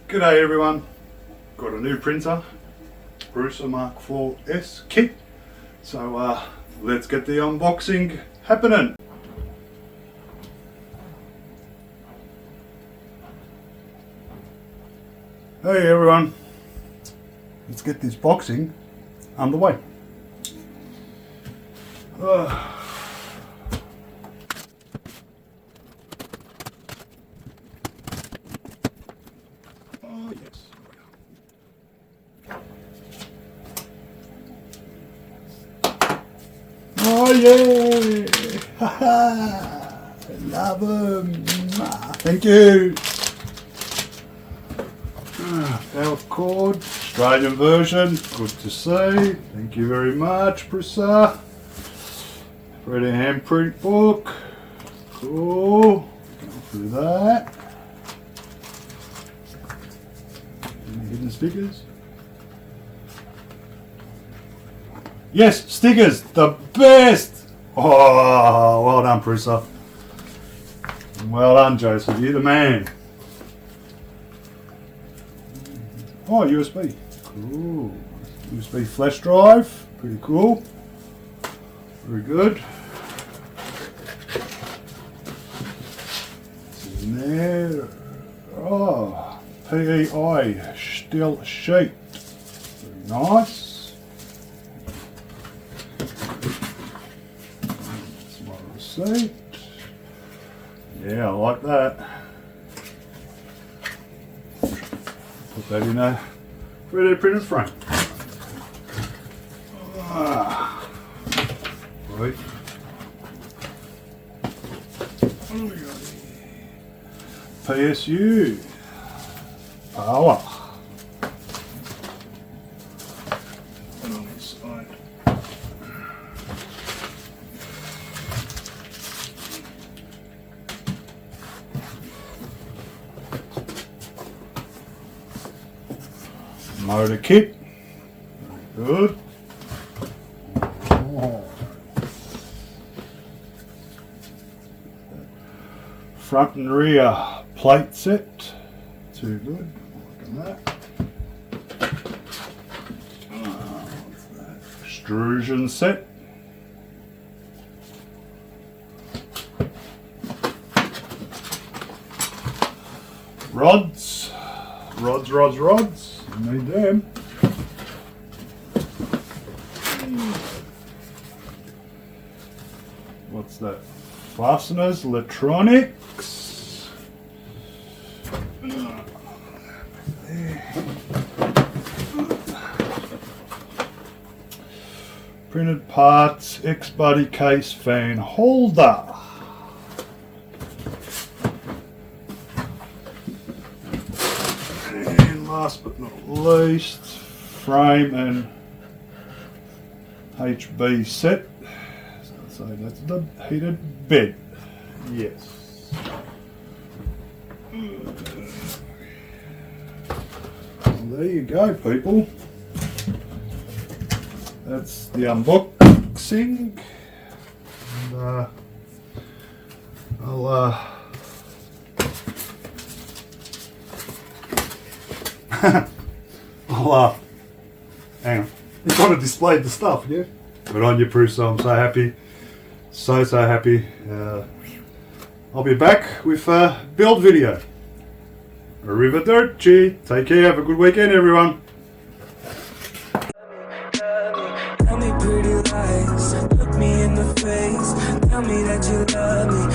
G'day everyone, got a new printer, Prusa MK4S kit, so let's get the unboxing happening. Hey everyone, let's get this boxing underway. Oh yes. Oh yeah! Love them. Thank you. Power cord, Australian version. Good to see. Thank you very much, Prusa. Ready handprint book. Cool. Go through that. Any hidden stickers? Yes, stickers, the best! Oh, well done, Prusa. Well done, Joseph. You're the man. Oh, USB. Cool. USB flash drive. Pretty cool. Very good. What's in there? Oh, PEI steel sheet. Very nice. That's my receipt. Yeah, I like that. Put that in a 3D printed frame. Right. What do we got here? PSU. Power. And on this side. Motor kit. Very good. Oh. Front and rear plate set. Too good. Look at that. What's that? Extrusion set. Rods. Rods. You need them. What's that? Fasteners, electronics. Printed parts, X-body case, fan holder. And last but not least, frame and HB set. So that's the heated bed. Yes. Well, there you go, people. That's the unboxing. And, hang on. You kind of displayed the stuff, yeah? Good on you, Prusa. I'm so happy. So happy. I'll be back with a build video. Arrivederci. Take care. Have a good weekend, everyone. Tell me pretty lies, look me in the face, tell me that you love me.